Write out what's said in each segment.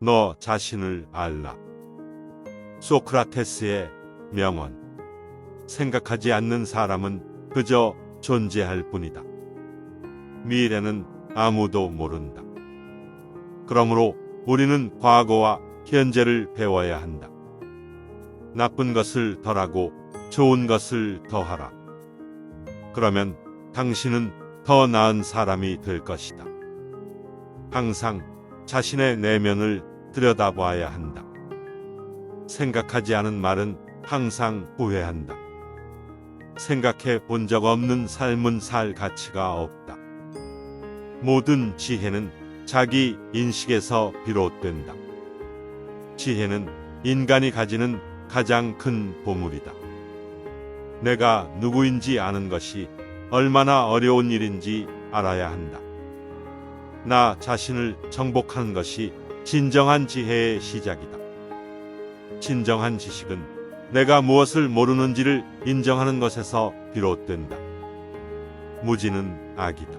너 자신을 알라. 소크라테스의 명언. 생각하지 않는 사람은 그저 존재할 뿐이다. 미래는 아무도 모른다. 그러므로 우리는 과거와 현재를 배워야 한다. 나쁜 것을 덜하고 좋은 것을 더하라. 그러면 당신은 더 나은 사람이 될 것이다. 항상 자신의 내면을 들여다봐야 한다. 생각하지 않은 말은 항상 후회한다. 생각해 본 적 없는 삶은 살 가치가 없다. 모든 지혜는 자기 인식에서 비롯된다. 지혜는 인간이 가지는 가장 큰 보물이다. 내가 누구인지 아는 것이 얼마나 어려운 일인지 알아야 한다. 나 자신을 정복하는 것이 진정한 지혜의 시작이다. 진정한 지식은 내가 무엇을 모르는지를 인정하는 것에서 비롯된다. 무지는 악이다.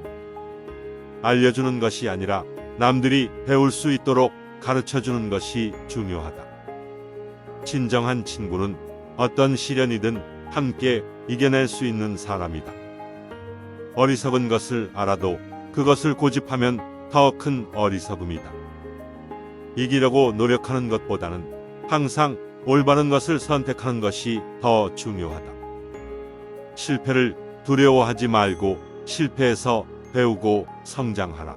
알려주는 것이 아니라 남들이 배울 수 있도록 가르쳐주는 것이 중요하다. 진정한 친구는 어떤 시련이든 함께 이겨낼 수 있는 사람이다. 어리석은 것을 알아도 그것을 고집하면 더 큰 어리석음이다. 이기려고 노력하는 것보다는 항상 올바른 것을 선택하는 것이 더 중요하다. 실패를 두려워하지 말고 실패해서 배우고 성장하라.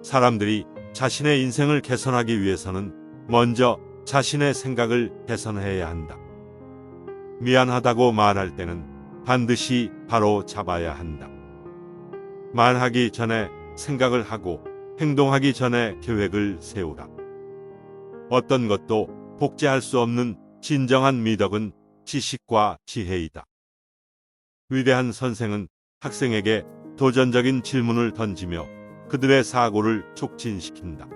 사람들이 자신의 인생을 개선하기 위해서는 먼저 자신의 생각을 개선해야 한다. 미안하다고 말할 때는 반드시 바로 잡아야 한다. 말하기 전에 생각을 하고 행동하기 전에 계획을 세우라. 어떤 것도 복제할 수 없는 진정한 미덕은 지식과 지혜이다. 위대한 선생은 학생에게 도전적인 질문을 던지며 그들의 사고를 촉진시킨다.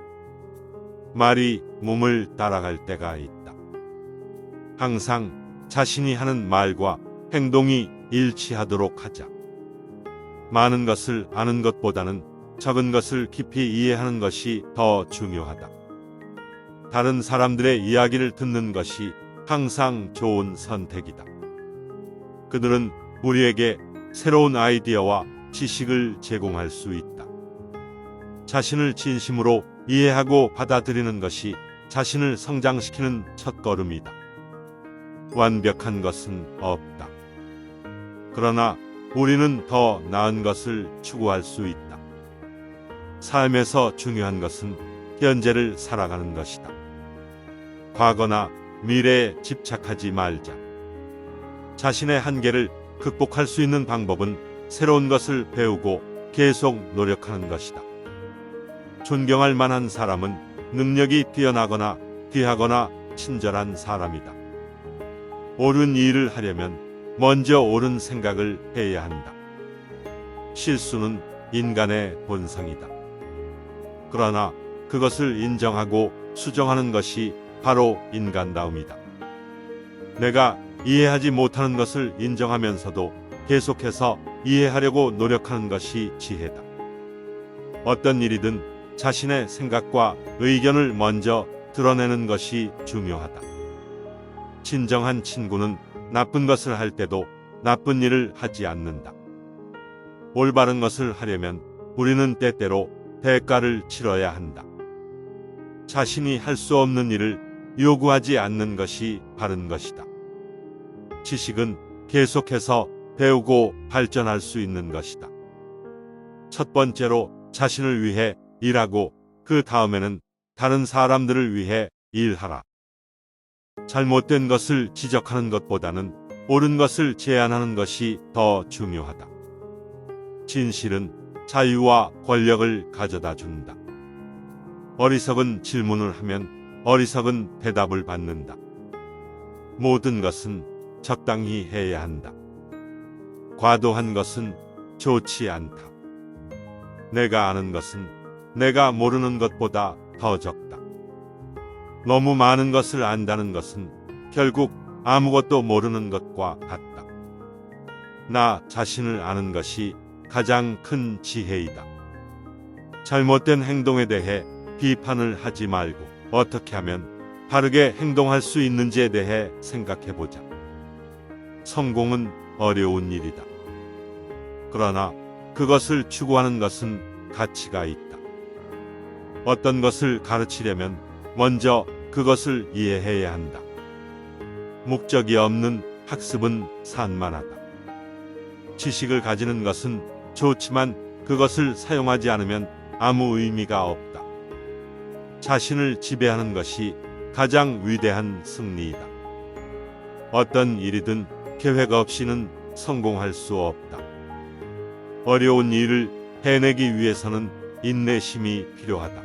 말이 몸을 따라갈 때가 있다. 항상 자신이 하는 말과 행동이 일치하도록 하자. 많은 것을 아는 것보다는 적은 것을 깊이 이해하는 것이 더 중요하다. 다른 사람들의 이야기를 듣는 것이 항상 좋은 선택이다. 그들은 우리에게 새로운 아이디어와 지식을 제공할 수 있다. 자신을 진심으로 이해하고 받아들이는 것이 자신을 성장시키는 첫걸음이다. 완벽한 것은 없다. 그러나 우리는 더 나은 것을 추구할 수 있다. 삶에서 중요한 것은 현재를 살아가는 것이다. 과거나 미래에 집착하지 말자. 자신의 한계를 극복할 수 있는 방법은 새로운 것을 배우고 계속 노력하는 것이다. 존경할 만한 사람은 능력이 뛰어나거나 귀하거나 친절한 사람이다. 옳은 일을 하려면 먼저 옳은 생각을 해야 한다. 실수는 인간의 본성이다. 그러나 그것을 인정하고 수정하는 것이 바로 인간다움이다. 내가 이해하지 못하는 것을 인정하면서도 계속해서 이해하려고 노력하는 것이 지혜다. 어떤 일이든 자신의 생각과 의견을 먼저 드러내는 것이 중요하다. 진정한 친구는 나쁜 것을 할 때도 나쁜 일을 하지 않는다. 올바른 것을 하려면 우리는 때때로 대가를 치러야 한다. 자신이 할 수 없는 일을 요구하지 않는 것이 바른 것이다. 지식은 계속해서 배우고 발전할 수 있는 것이다. 첫 번째로 자신을 위해 일하고 그 다음에는 다른 사람들을 위해 일하라. 잘못된 것을 지적하는 것보다는 옳은 것을 제안하는 것이 더 중요하다. 진실은 자유와 권력을 가져다 준다. 어리석은 질문을 하면 어리석은 대답을 받는다. 모든 것은 적당히 해야 한다. 과도한 것은 좋지 않다. 내가 아는 것은 내가 모르는 것보다 더 적다. 너무 많은 것을 안다는 것은 결국 아무것도 모르는 것과 같다. 나 자신을 아는 것이 가장 큰 지혜이다. 잘못된 행동에 대해 비판을 하지 말고 어떻게 하면 바르게 행동할 수 있는지에 대해 생각해 보자. 성공은 어려운 일이다. 그러나 그것을 추구하는 것은 가치가 있다. 어떤 것을 가르치려면 먼저 그것을 이해해야 한다. 목적이 없는 학습은 산만하다. 지식을 가지는 것은 좋지만 그것을 사용하지 않으면 아무 의미가 없다. 자신을 지배하는 것이 가장 위대한 승리이다. 어떤 일이든 계획 없이는 성공할 수 없다. 어려운 일을 해내기 위해서는 인내심이 필요하다.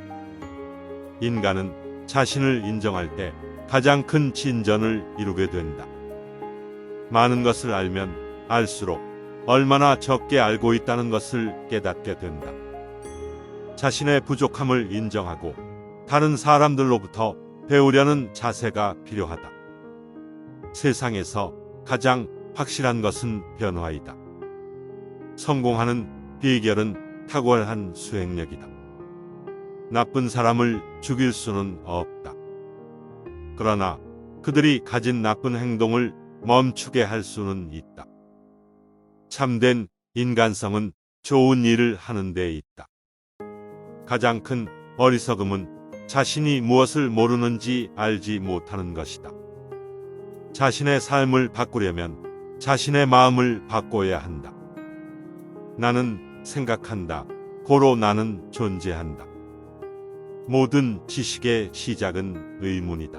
인간은 자신을 인정할 때 가장 큰 진전을 이루게 된다. 많은 것을 알면 알수록 얼마나 적게 알고 있다는 것을 깨닫게 된다. 자신의 부족함을 인정하고 다른 사람들로부터 배우려는 자세가 필요하다. 세상에서 가장 확실한 것은 변화이다. 성공하는 비결은 탁월한 수행력이다. 나쁜 사람을 죽일 수는 없다. 그러나 그들이 가진 나쁜 행동을 멈추게 할 수는 있다. 참된 인간성은 좋은 일을 하는 데 있다. 가장 큰 어리석음은 자신이 무엇을 모르는지 알지 못하는 것이다. 자신의 삶을 바꾸려면 자신의 마음을 바꿔야 한다. 나는 생각한다. 고로 나는 존재한다. 모든 지식의 시작은 의문이다.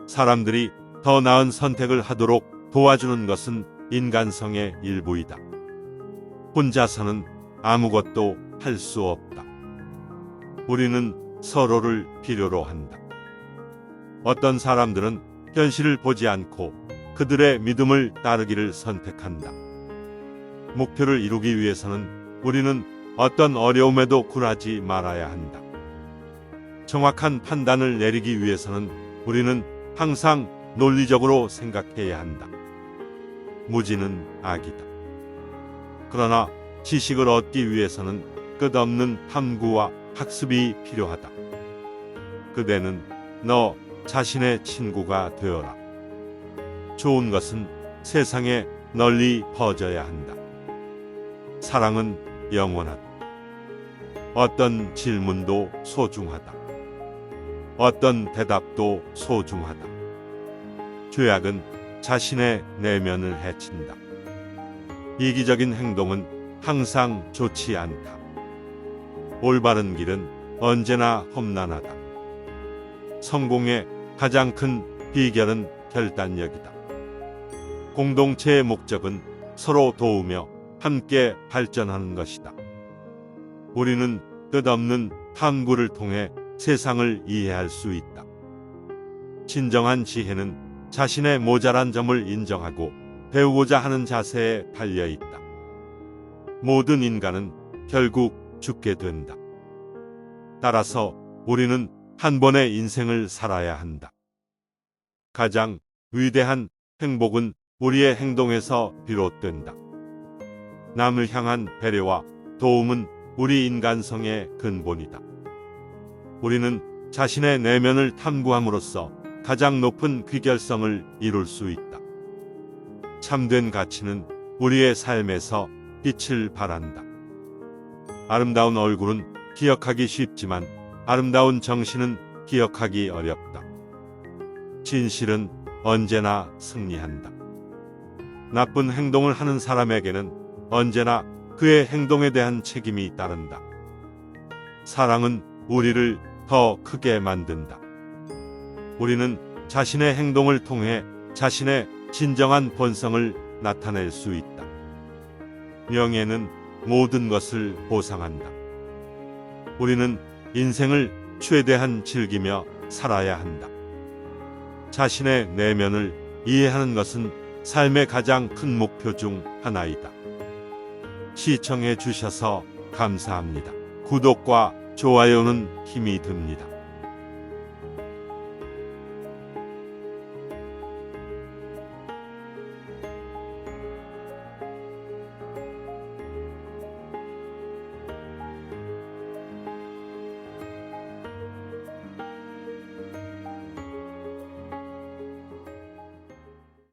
사람들이 더 나은 선택을 하도록 도와주는 것은 인간성의 일부이다. 혼자서는 아무것도 할 수 없다. 우리는 서로를 필요로 한다. 어떤 사람들은 현실을 보지 않고 그들의 믿음을 따르기를 선택한다. 목표를 이루기 위해서는 우리는 어떤 어려움에도 굴하지 말아야 한다. 정확한 판단을 내리기 위해서는 우리는 항상 논리적으로 생각해야 한다. 무지는 악이다. 그러나 지식을 얻기 위해서는 끝없는 탐구와 학습이 필요하다. 그대는 너 자신의 친구가 되어라. 좋은 것은 세상에 널리 퍼져야 한다. 사랑은 영원하다. 어떤 질문도 소중하다. 어떤 대답도 소중하다. 죄악은 자신의 내면을 해친다. 이기적인 행동은 항상 좋지 않다. 올바른 길은 언제나 험난하다. 성공의 가장 큰 비결은 결단력이다. 공동체의 목적은 서로 도우며 함께 발전하는 것이다. 우리는 끝없는 탐구를 통해 세상을 이해할 수 있다. 진정한 지혜는 자신의 모자란 점을 인정하고 배우고자 하는 자세에 달려 있다. 모든 인간은 결국 죽게 된다. 따라서 우리는 한 번의 인생을 살아야 한다. 가장 위대한 행복은 우리의 행동에서 비롯된다. 남을 향한 배려와 도움은 우리 인간성의 근본이다. 우리는 자신의 내면을 탐구함으로써 가장 높은 귀결성을 이룰 수 있다. 참된 가치는 우리의 삶에서 빛을 발한다. 아름다운 얼굴은 기억하기 쉽지만 아름다운 정신은 기억하기 어렵다. 진실은 언제나 승리한다. 나쁜 행동을 하는 사람에게는 언제나 그의 행동에 대한 책임이 따른다. 사랑은 우리를 더 크게 만든다. 우리는 자신의 행동을 통해 자신의 진정한 본성을 나타낼 수 있다. 명예는 모든 것을 보상한다. 우리는 인생을 최대한 즐기며 살아야 한다. 자신의 내면을 이해하는 것은 삶의 가장 큰 목표 중 하나이다. 시청해 주셔서 감사합니다. 구독과 좋아요는 힘이 듭니다.